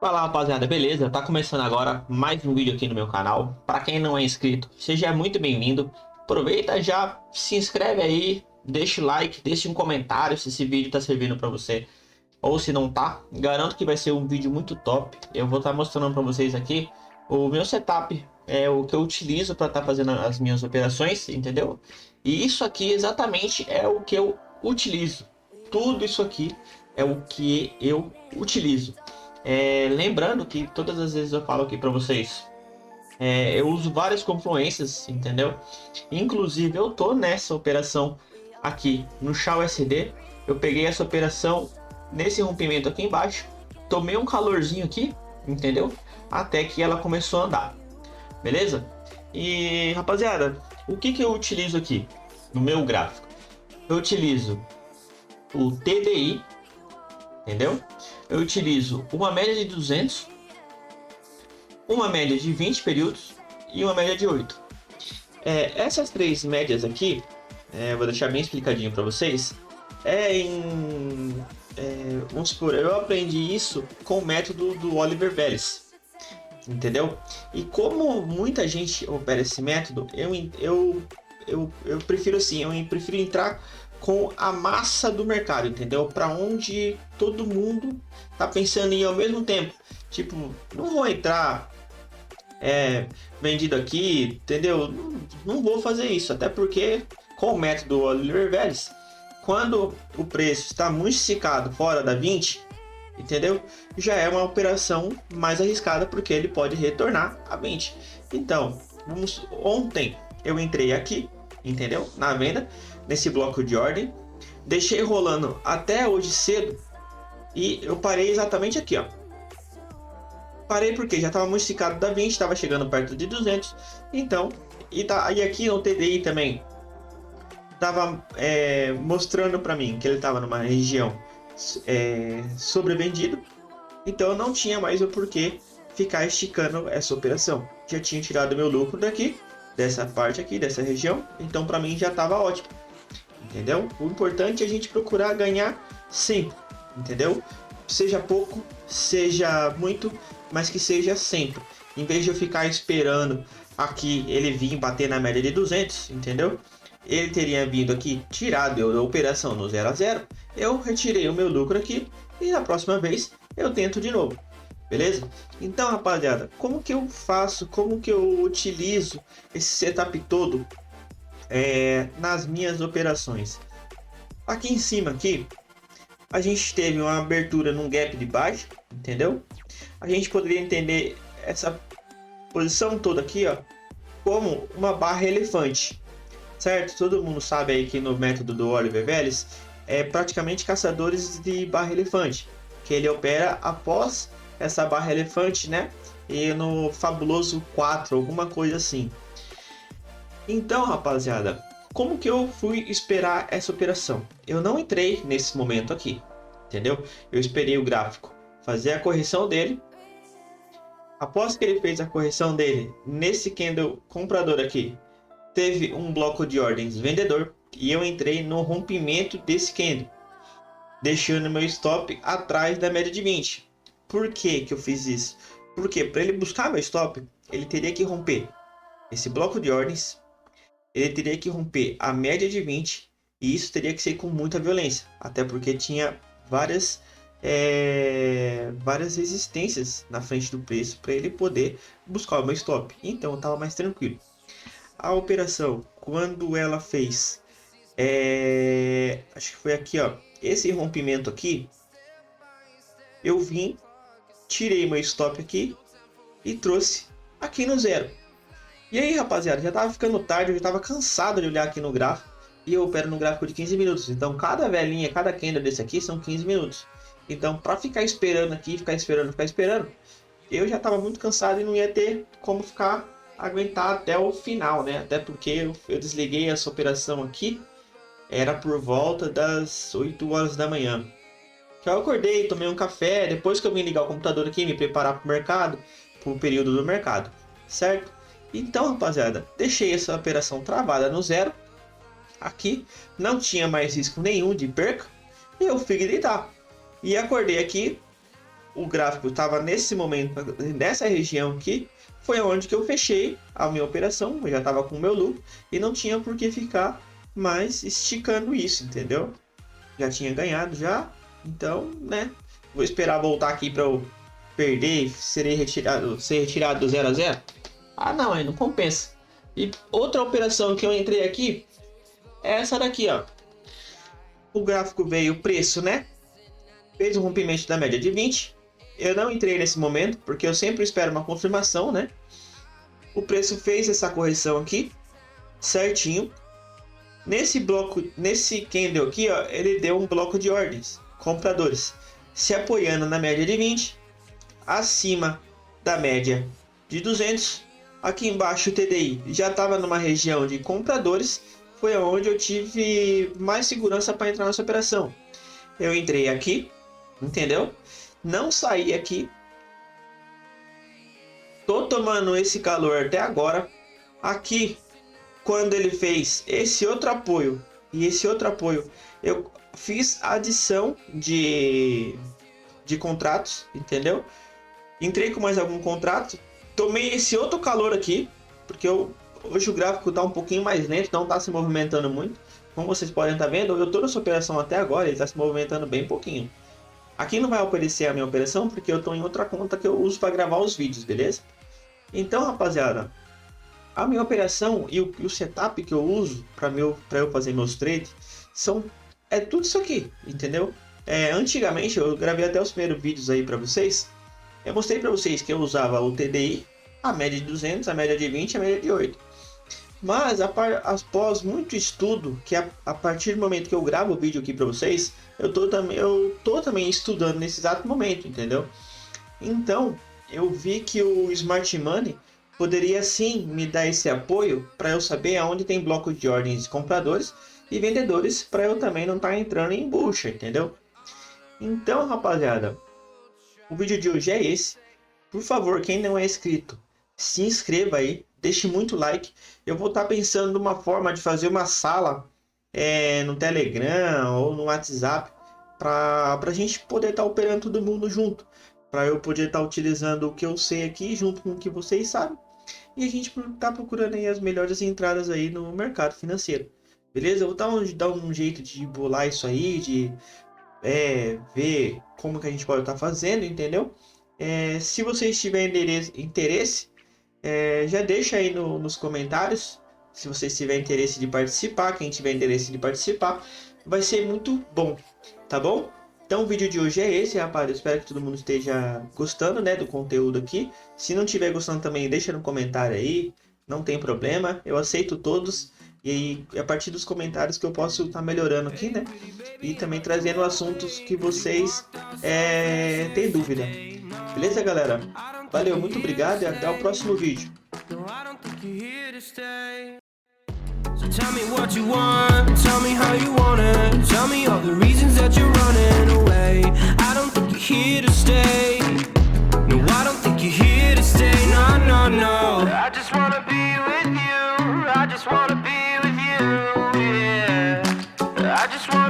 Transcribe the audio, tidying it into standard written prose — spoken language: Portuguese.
Fala rapaziada, beleza? Tá começando agora mais um vídeo aqui no meu canal. Para quem não é inscrito, seja muito bem-vindo. Aproveita, já se inscreve aí, deixa o like, deixa um comentário se esse vídeo tá servindo para você ou se não tá. Garanto que vai ser um vídeo muito top. Eu vou estar mostrando para vocês aqui o meu setup, é o que eu utilizo para estar fazendo as minhas operações, entendeu? E isso aqui exatamente é o que eu utilizo. Tudo isso aqui é o que eu utilizo. Lembrando que todas as vezes eu falo aqui para vocês, eu uso várias confluências, entendeu? Inclusive eu tô nessa operação aqui no SHA-USD. Eu peguei essa operação nesse rompimento aqui embaixo, tomei um calorzinho aqui, entendeu? Até que ela começou a andar, beleza? E rapaziada, o que que eu utilizo aqui no meu gráfico? Eu utilizo o TDI, entendeu? Eu utilizo uma média de 200, uma média de 20 períodos e uma média de 8. Essas três médias aqui, vou deixar bem explicadinho para vocês. Vamos supor, eu aprendi isso com o método do Oliver Vélez, entendeu? E como muita gente opera esse método, eu prefiro assim, eu prefiro entrar com a massa do mercado, entendeu? Para onde todo mundo tá pensando em ir ao mesmo tempo. Tipo, não vou entrar vendido aqui, entendeu? Não vou fazer isso, até porque com o método Oliver Vélez, quando o preço está muito esticado fora da 20, entendeu? Já é uma operação mais arriscada porque ele pode retornar a 20. Então, ontem eu entrei aqui, entendeu? Na venda, nesse bloco de ordem, deixei rolando até hoje cedo e eu parei exatamente aqui, ó. Parei porque já estava muito esticado da 20, estava chegando perto de 200, então, e aqui no TDI também estava mostrando para mim que ele estava numa região sobrevendido, então não tinha mais o porquê ficar esticando essa operação. Já tinha tirado meu lucro daqui, dessa parte aqui, dessa região, então para mim já estava ótimo, entendeu? O importante é a gente procurar ganhar sempre, entendeu? Seja pouco, seja muito, mas que seja sempre. Em vez de eu ficar esperando aqui ele vir bater na média de 200, entendeu? Ele teria vindo aqui tirado a operação no 0 a 0, eu retirei o meu lucro aqui e na próxima vez eu tento de novo. Beleza? Então, rapaziada, como que eu faço, como que eu utilizo esse setup todo nas minhas operações? Aqui em cima aqui, a gente teve uma abertura num gap de baixa, entendeu? A gente poderia entender essa posição toda aqui, ó, como uma barra elefante, certo? Todo mundo sabe aí que no método do Oliver Vélez é praticamente caçadores de barra elefante, que ele opera após essa barra elefante, né? E no fabuloso 4, alguma coisa assim. Então, rapaziada, como que eu fui esperar essa operação? Eu não entrei nesse momento aqui, entendeu? Eu esperei o gráfico fazer a correção dele. Após que ele fez a correção dele, nesse candle comprador aqui, teve um bloco de ordens vendedor e eu entrei no rompimento desse candle, deixando meu stop atrás da média de 20. Por que que eu fiz isso? Porque para ele buscar meu stop, ele teria que romper esse bloco de ordens, ele teria que romper a média de 20 e isso teria que ser com muita violência, até porque tinha várias resistências na frente do preço para ele poder buscar o meu stop. Então eu estava mais tranquilo. A operação, quando ela fez, acho que foi aqui, ó, esse rompimento aqui, eu vim, tirei meu stop aqui e trouxe aqui no zero. E aí, rapaziada, já tava ficando tarde, eu já tava cansado de olhar aqui no gráfico. E eu opero no gráfico de 15 minutos. Então, cada velhinha, cada candle desse aqui são 15 minutos. Então, para ficar esperando aqui, ficar esperando, eu já tava muito cansado e não ia ter como aguentar até o final, né? Até porque eu desliguei essa operação aqui, era por volta das 8 horas da manhã. Já eu acordei, tomei um café, depois que eu vim ligar o computador aqui, me preparar para o mercado, para o período do mercado, certo? Então, rapaziada, deixei essa operação travada no zero. Aqui não tinha mais risco nenhum de perca e eu fui deitar. E acordei aqui o gráfico estava nesse momento, nessa região aqui, foi onde que eu fechei a minha operação. Eu já estava com o meu lucro e não tinha por que ficar mais esticando isso, entendeu? Já tinha ganhado já, então, né? Vou esperar voltar aqui para eu perder e ser retirado do 0 a 0. Ah, não, aí não compensa. E outra operação que eu entrei aqui é essa daqui, ó. O gráfico veio o preço, né? Fez um rompimento da média de 20. Eu não entrei nesse momento, porque eu sempre espero uma confirmação, né? O preço fez essa correção aqui, certinho. Nesse bloco, nesse candle aqui, ó, ele deu um bloco de ordens, compradores, se apoiando na média de 20, acima da média de 200. Aqui embaixo o TDI já estava numa região de compradores, foi onde eu tive mais segurança para entrar nessa operação. Eu entrei aqui, entendeu? Não saí aqui. Tô tomando esse calor até agora. Aqui, quando ele fez esse outro apoio e esse outro apoio, eu fiz adição de contratos, entendeu? Entrei com mais algum contrato, tomei esse outro calor aqui, porque hoje o gráfico está um pouquinho mais lento, não está se movimentando muito. Como vocês podem estar vendo, eu estou nessa operação até agora, ele está se movimentando bem pouquinho. Aqui não vai aparecer a minha operação, porque eu estou em outra conta que eu uso para gravar os vídeos, beleza? Então, rapaziada, a minha operação e o setup que eu uso para eu fazer meus trades é tudo isso aqui, entendeu? Antigamente, eu gravei até os primeiros vídeos aí para vocês. Eu mostrei para vocês que eu usava o TDI, a média de 200, a média de 20 e a média de 8. Mas após muito estudo, que a partir do momento que eu gravo o vídeo aqui para vocês, eu tô também estudando nesse exato momento, entendeu? Então, eu vi que o Smart Money poderia sim me dar esse apoio para eu saber aonde tem bloco de ordens de compradores e vendedores, para eu também não estar entrando em bucha, entendeu? Então, rapaziada, o vídeo de hoje é esse. Por favor, quem não é inscrito, se inscreva aí, deixe muito like. Eu vou estar pensando numa forma de fazer uma sala no Telegram ou no WhatsApp para a gente poder estar operando todo mundo junto. Para eu poder estar utilizando o que eu sei aqui junto com o que vocês sabem. E a gente tá procurando aí as melhores entradas aí no mercado financeiro. Beleza? Eu vou dar um jeito de bolar isso aí, de ver como que a gente pode estar fazendo, entendeu? Se vocês tiverem interesse, já deixa aí nos comentários. Se vocês tiverem interesse de participar, quem tiver interesse de participar, vai ser muito bom, tá bom? Então o vídeo de hoje é esse, rapaz. Eu espero que todo mundo esteja gostando, né, do conteúdo aqui. Se não estiver gostando também, deixa no comentário aí. Não tem problema, eu aceito todos. E aí, a partir dos comentários que eu posso estar melhorando aqui, né? E também trazendo assuntos que vocês têm dúvida. Beleza, galera? Valeu, muito obrigado e até o próximo vídeo. So tell me what you want, tell me how you want it. Tell me all the reasons that you're running away. I don't think you're here to stay. No, I don't think you're here to stay. No, no, no. I just wanna be with you. I just wanna be with you. Yeah. I just wanna